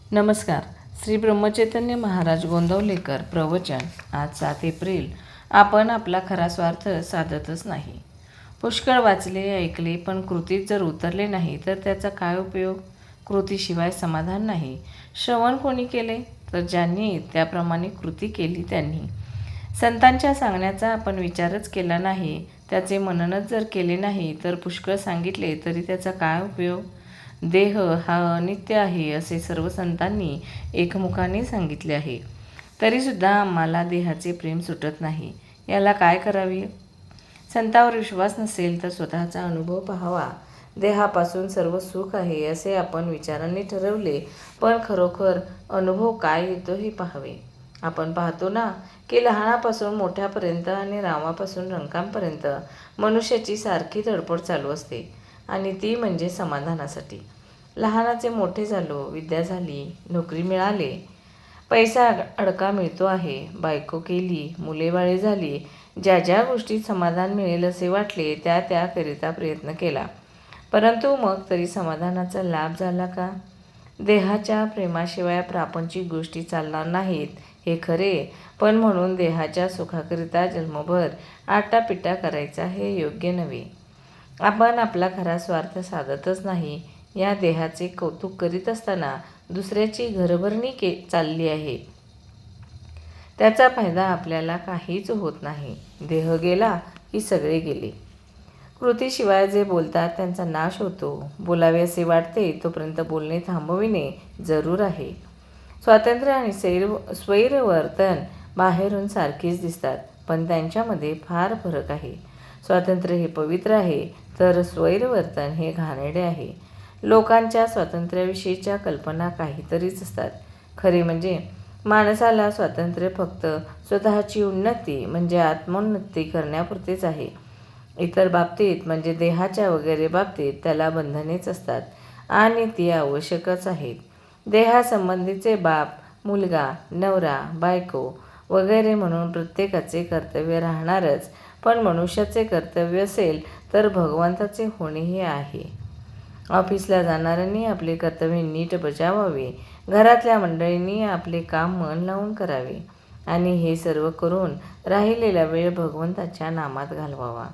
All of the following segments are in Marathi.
नमस्कार. श्री ब्रह्मचैतन्य महाराज गोंदवलेकर प्रवचन. आज 7 एप्रिल. आपण आपला खरा स्वार्थ साधतच नाही. पुष्कळ वाचले, ऐकले, पण कृतीत जर उतरले नाही तर त्याचा काय उपयोग? कृतीशिवाय समाधान नाही. श्रवण कोणी केले? तर ज्यांनी त्याप्रमाणे कृती केली त्यांनी. संतांच्या सांगण्याचा आपण विचारच केला नाही, त्याचे मननच जर केले नाही तर पुष्कळ सांगितले तरी त्याचा काय उपयोग? देह हा अनित्य आहे असे सर्व संतांनी एकमुखाने सांगितले आहे. तरीसुद्धा आम्हाला देहाचे प्रेम सुटत नाही. याला काय करावे? संतांवर विश्वास नसेल तर स्वतःचा अनुभव पाहावा. देहापासून सर्व सुख आहे असे आपण विचारांनी ठरवले, पण खरोखर अनुभव काय येतो हे पाहावे. आपण पाहतो ना की लहानापासून मोठ्यापर्यंत आणि रामापासून रंकांपर्यंत मनुष्याची सारखी धडपड चालू असते, आणि ती म्हणजे समाधानासाठी. लहानाचे मोठे झालो, विद्या झाली, नोकरी मिळाले, पैसा अडका मिळतो आहे, बायको केली, मुलेबाळे झाली, ज्या ज्या गोष्टीत समाधान मिळेल असे वाटले त्या त्याकरिता प्रयत्न केला, परंतु मग तरी समाधानाचा लाभ झाला का? देहाच्या प्रेमाशिवाय प्रापंचिक गोष्टी चालणार नाहीत हे खरे, पण म्हणून देहाच्या सुखाकरिता जन्मभर आटापिटा करायचा हे योग्य नव्हे. आपण आपला खरा स्वार्थ साधतच नाही. या देहाचे कौतुक करीत असताना दुसऱ्याची घरभरणी चालली आहे. त्याचा फायदा आपल्याला काहीच होत नाही. देह गेला की सगळे गेले. कृतीशिवाय जे बोलतात त्यांचा नाश होतो. बोलावे असे वाटते तोपर्यंत बोलणे थांबविणे जरूर आहे. स्वातंत्र्य आणि स्वैरवर्तन बाहेरून सारखीच दिसतात, पण त्यांच्यामध्ये फार फरक आहे. स्वातंत्र्य हे पवित्र आहे, तर स्वैरवर्तन हे घाणेरडे आहे. लोकांच्या स्वातंत्र्याविषयीच्या कल्पना काहीतरीच असतात. खरे म्हणजे माणसाला स्वातंत्र्य फक्त स्वतःची उन्नती म्हणजे आत्मोन्नती करण्यापुरतेच आहे. इतर बाबतीत म्हणजे देहाच्या वगैरे बाबतीत त्याला बंधनेच असतात, आणि ती आवश्यकच आहेत. देहासंबंधीचे बाप, मुलगा, नवरा, बायको वगैरे म्हणून प्रत्येकाचे कर्तव्य राहणारच, पण मनुष्याचे कर्तव्य असेल तर भगवंताचे होणेही आहे. ऑफिसला जाणाऱ्यांनी आपले कर्तव्य नीट बजावावे, घरातल्या मंडळींनी आपले काम मन लावून करावे, आणि हे सर्व करून राहिलेला वेळ भगवंताच्या नामात घालवावा.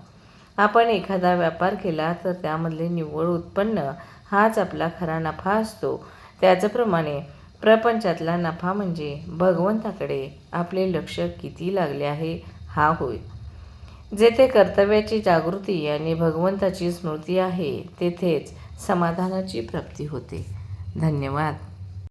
आपण एखादा व्यापार केला तर त्यामधले निव्वळ उत्पन्न हाच आपला खरा नफा असतो. त्याचप्रमाणे प्रपंचातला नफा म्हणजे भगवंताकडे आपले लक्ष किती लागले आहे हा होय. जेथे कर्तव्याची जागृती आणि भगवंताची स्मृती आहे तेथेच समाधानाची प्राप्ती होते. धन्यवाद.